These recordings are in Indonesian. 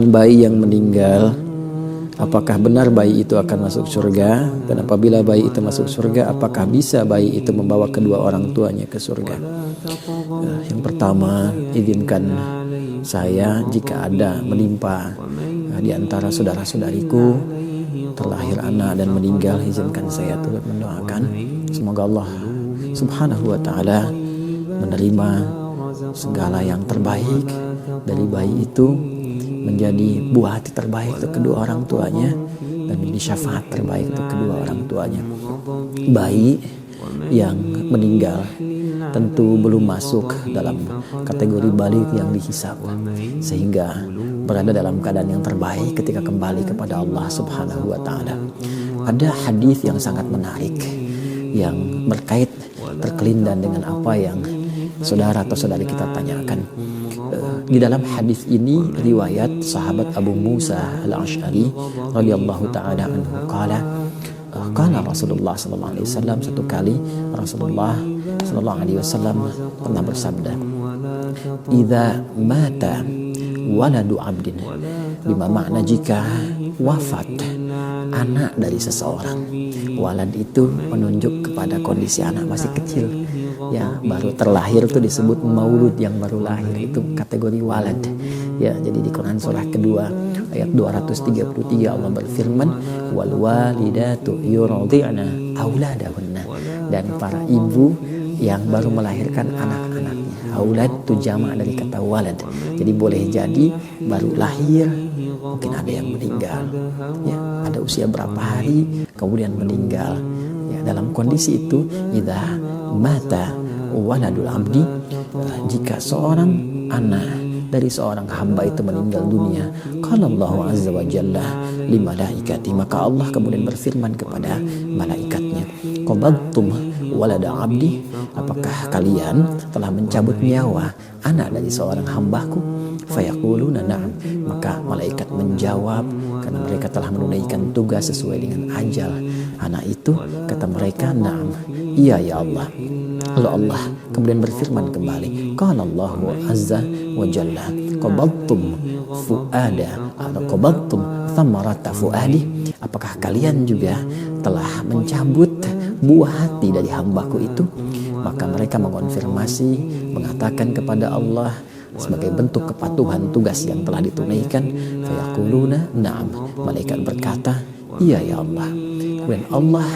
Bayi yang meninggal, apakah benar bayi itu akan masuk surga? Dan apabila bayi itu masuk surga, apakah bisa bayi itu membawa kedua orang tuanya ke surga? Yang pertama, izinkan saya jika ada menimpa di antara saudara-saudariku terlahir anak dan meninggal, izinkan saya turut mendoakan semoga Allah Subhanahu wa ta'ala menerima segala yang terbaik dari bayi itu, menjadi buah hati terbaik untuk kedua orang tuanya, dan menjadi syafaat terbaik untuk kedua orang tuanya. Bayi yang meninggal tentu belum masuk dalam kategori balik yang dihisab, sehingga berada dalam keadaan yang terbaik ketika kembali kepada Allah Subhanahu wa ta'ala. Ada hadis yang sangat menarik yang berkait terkelindan dengan apa yang saudara atau saudari kita tanyakan. Di dalam hadis ini riwayat sahabat Abu Musa al-Ash'ari radhiyallahu ta'ala anhu qala Rasulullah sallallahu alaihi wasallam, satu kali Rasulullah sallallahu alaihi wasallam pernah bersabda, "Idza mata waladu 'abdin", bima makna jika wafat anak dari seseorang. Walad itu menunjuk kepada kondisi anak masih kecil, ya, baru terlahir itu disebut maulud, yang baru lahir itu kategori walad, ya. Jadi di Quran surah kedua ayat 233 Allah berfirman, wal walidatu yurdi'na auladahunna, dan para ibu yang baru melahirkan anak-anaknya. Aulad itu jamak dari kata walad. Jadi boleh jadi baru lahir, mungkin ada yang meninggal, ya, ada usia berapa hari kemudian meninggal, ya. Dalam kondisi itu, idza mata waladul abdi, jika seorang anak dari seorang hamba itu meninggal dunia, qala Allah azza wa jalla li malaikati, maka Allah kemudian berfirman kepada malaikatnya, qabadtum walada abdi, apakah kalian telah mencabut nyawa anak dari seorang hambaku? Fayaquluna na'am, maka malaikat menjawab, karena mereka telah menunaikan tugas sesuai dengan ajal anak itu. Kata mereka, na'am, iya ya Allah. Lalu Allah kemudian berfirman kembali, qala Allahu azza wa jalla, qabadtum fuada atau qabadtum thamarata fuadi, apakah kalian juga telah mencabut buah hati dari hambaku itu? Maka mereka mengonfirmasi, mengatakan kepada Allah sebagai bentuk kepatuhan tugas yang telah ditunaikan. Fayaquluna na'am, malaikat berkata, iya ya Allah. Kemudian Allah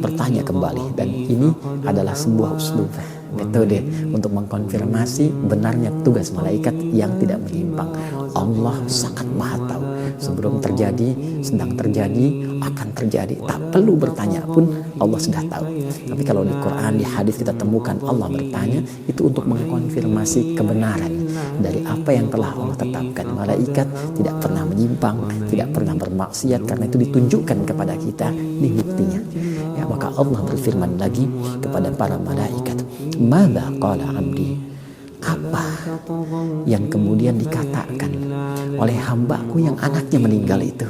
bertanya kembali, dan ini adalah sebuah uslub, metode untuk mengkonfirmasi benarnya tugas malaikat yang tidak menyimpang. Allah sangat maha tahu, sebelum terjadi, sedang terjadi, akan terjadi, tak perlu bertanya pun Allah sudah tahu. Tapi kalau di Quran, di hadis kita temukan Allah bertanya, itu untuk mengkonfirmasi kebenaran dari apa yang telah Allah tetapkan. Malaikat tidak pernah menyimpang, tidak pernah bermaksiat, karena itu ditunjukkan kepada kita di buktinya, ya. Maka Allah berfirman lagi kepada para malaikat, madza qala abdi, apa yang kemudian dikatakan oleh hambaku yang anaknya meninggal itu,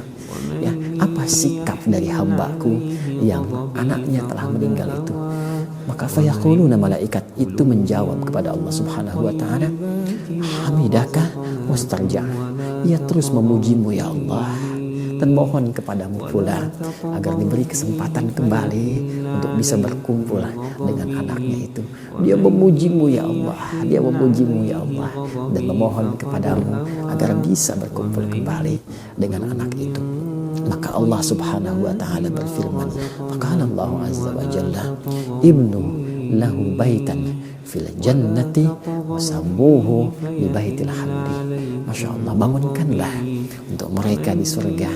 ya, apa sikap dari hambaku yang anaknya telah meninggal itu? Maka fayaquluna, malaikat itu menjawab kepada Allah Subhanahu wa ta'ala, hamidaka wastarja, ia terus memujimu ya Allah, dan mohon kepadamu pula agar diberi kesempatan kembali untuk bisa berkumpul dengan anaknya itu. Dia memujimu ya Allah, dia memujimu ya Allah, dan memohon kepadamu agar bisa berkumpul kembali dengan anak itu. Maka Allah Subhanahu wa ta'ala berfirman, maka Allah azza wa jalla, ibnu lahu baitan fil jannati wasammuhu bi baitil hamdi. Masya Allah, bangunkanlah untuk mereka di surga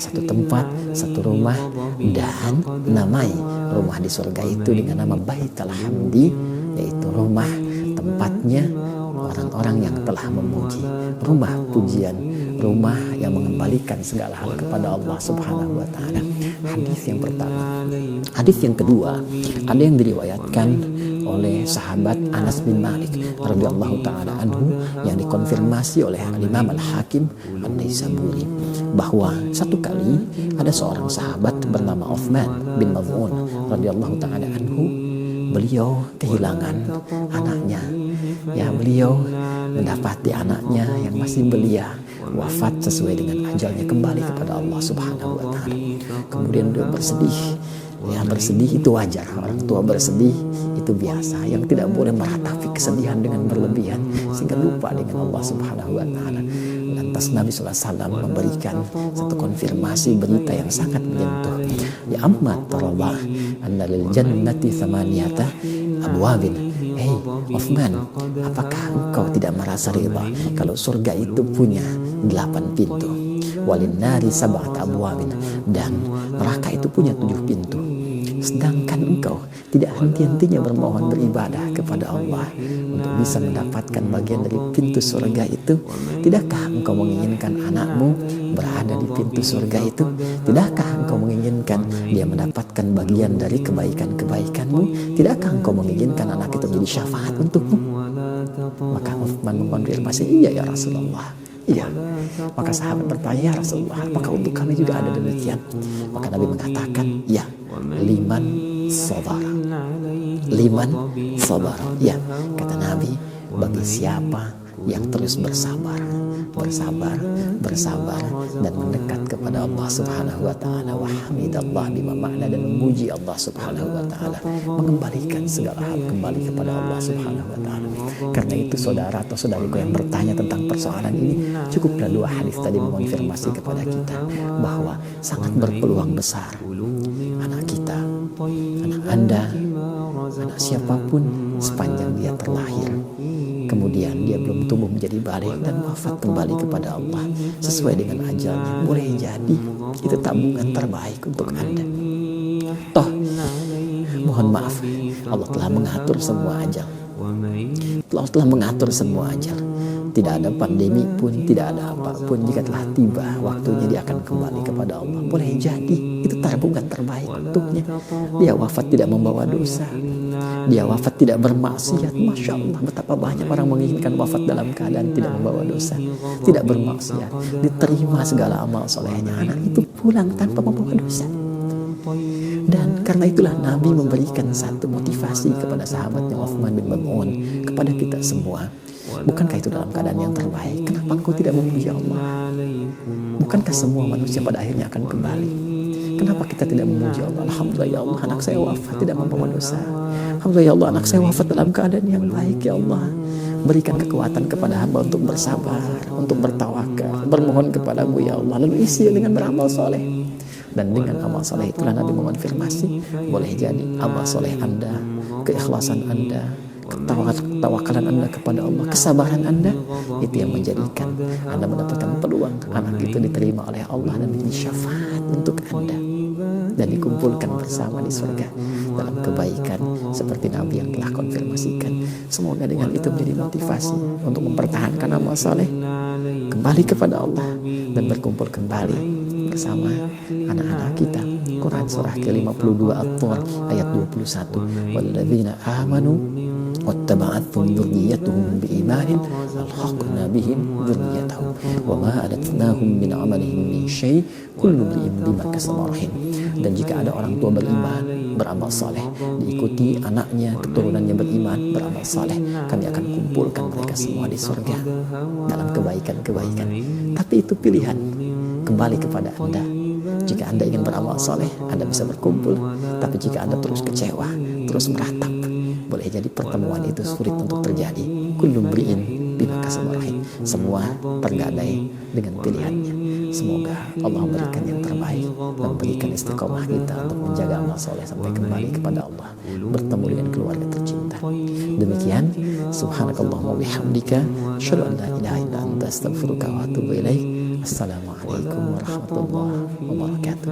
satu tempat, satu rumah, dan namai rumah di surga itu dengan nama Baitul Hamdi, yaitu rumah tempatnya orang-orang yang telah memuji, rumah pujian, rumah yang mengembalikan segala hal kepada Allah Subhanahu wa ta'ala. Hadis yang pertama. Hadis yang kedua, ada yang diriwayatkan oleh sahabat Anas bin Malik radhiyallahu taala anhu, yang dikonfirmasi oleh Imam Al-Hakim An-Naisaburi, bahwa satu kali ada seorang sahabat bernama Uthman bin Maz'un radhiyallahu taala anhu. Beliau kehilangan anaknya, ya, beliau mendapati anaknya yang masih belia wafat sesuai dengan ajalnya, kembali kepada Allah Subhanahu wa Ta'ala. Kemudian dia bersedih. Ya, bersedih itu wajar, orang tua bersedih itu biasa. Yang tidak boleh meratapi kesedihan dengan berlebihan sehingga lupa dengan Allah Subhanahu wa Ta'ala. Lantas Nabi SAW memberikan satu konfirmasi berita yang sangat menyentuh. Ya amma tarallah anna lil jannati thamaniyata abwabin. Hei Uthman, apakah engkau tidak merasa riba kalau surga itu punya 8 pintu? Walin nari sab'ata abwabin, dan neraka itu punya 7 pintu. Sedangkan engkau tidak henti-hentinya bermohon beribadah kepada Allah untuk bisa mendapatkan bagian dari pintu surga itu. Tidakkah engkau menginginkan anakmu berada di pintu surga itu? Tidakkah engkau menginginkan dia mendapatkan bagian dari kebaikan-kebaikanmu? Tidakkah engkau menginginkan anak itu menjadi syafaat untukmu? Maka Uthman mengonfirmasi, iya ya Rasulullah. Iya. Maka sahabat bertanya, ya Rasulullah, apakah untuk kami juga ada demikian? Maka Nabi mengatakan, ya, liman sabar. Liman sabar. Ya, kata Nabi, bagi siapa yang terus bersabar, dan mendekat kepada Allah Subhanahu wa Ta'ala, wa hamidallah bima makna, dan memuji Allah Subhanahu wa Ta'ala, mengembalikan segala hal kembali kepada Allah Subhanahu wa Ta'ala. Karena itu saudara atau saudariku yang bertanya tentang persoalan ini, cukuplah 2 hadis tadi mengonfirmasi kepada kita bahwa sangat berpeluang besar anak kita, anak Anda, anak siapapun sepanjang dia terlahir, kemudian dia belum tumbuh menjadi balik dan wafat kembali kepada Allah sesuai dengan ajalnya, boleh jadi itu tabungan terbaik untuk Anda. Toh, mohon maaf, Allah telah mengatur semua ajal. Allah telah mengatur semua ajal. Tidak ada pandemi pun, tidak ada apapun, jika telah tiba waktunya dia akan kembali kepada Allah. Boleh jadi itu tabungan terbaik untuknya. Dia wafat tidak membawa dosa, dia wafat tidak bermaksiat. Masya Allah, betapa banyak orang menginginkan wafat dalam keadaan tidak membawa dosa, tidak bermaksiat, diterima segala amal solehnya. Anak itu pulang tanpa membawa dosa. Dan karena itulah Nabi memberikan satu motivasi kepada sahabatnya Uthman bin Maz'un, kepada kita semua. Bukankah itu dalam keadaan yang terbaik? Kenapa engkau tidak memuji Allah? Bukankah semua manusia pada akhirnya akan kembali? Kenapa kita tidak memuji Allah? Alhamdulillah ya Allah, anak saya wafat tidak membawa dosa. Alhamdulillah ya Allah, anak saya wafat dalam keadaan yang baik ya Allah. Berikan kekuatan kepada hamba untuk bersabar, untuk bertawakal, bermohon kepadamu ya Allah. Lalu isi dengan beramal soleh. Dan dengan amal soleh itulah Nabi mengonfirmasi, boleh jadi amal soleh Anda, keikhlasan Anda, ketawakalan Anda kepada Allah, kesabaran Anda, itu yang menjadikan Anda mendapatkan peluang anak itu diterima oleh Allah dan menjadi syafaat untuk Anda dan dikumpulkan bersama di surga dalam kebaikan seperti Nabi yang telah konfirmasikan. Semoga dengan itu menjadi motivasi untuk mempertahankan amal soleh, kembali kepada Allah, dan berkumpul kembali bersama anak-anak kita. Quran surah ke-52 At-Tur ayat 21, walladzina amanu wattaba'athum dzurriyyatuhum biimanin alhaqna bihim dzurriyyatahum wama alatnahum min amalihim min syai' kullu imrin bima kasaba rahin. Dan jika ada orang tua beriman, beramal saleh, diikuti anaknya, keturunannya beriman, beramal saleh, kami akan kumpulkan mereka semua di surga dalam kebaikan-kebaikan. Tapi itu pilihan, kembali kepada Anda. Jika Anda ingin beramal soleh, Anda bisa berkumpul. Tapi jika Anda terus kecewa, terus meratap, boleh jadi pertemuan itu sulit untuk terjadi. Kullu mri'in bima kasaba rahin. Semua tergadai dengan pilihannya. Semoga Allah memberikan yang terbaik dan memberikan istiqomah kita untuk menjaga amal soleh sampai kembali kepada Allah, bertemu dengan keluarga tercinta. Demikian, subhanakallahumma bihamdika, asyhadu an la ilaha illa anta, astaghfiruka wa atubu ilaik. Assalamualaikum warahmatullahi wabarakatuh.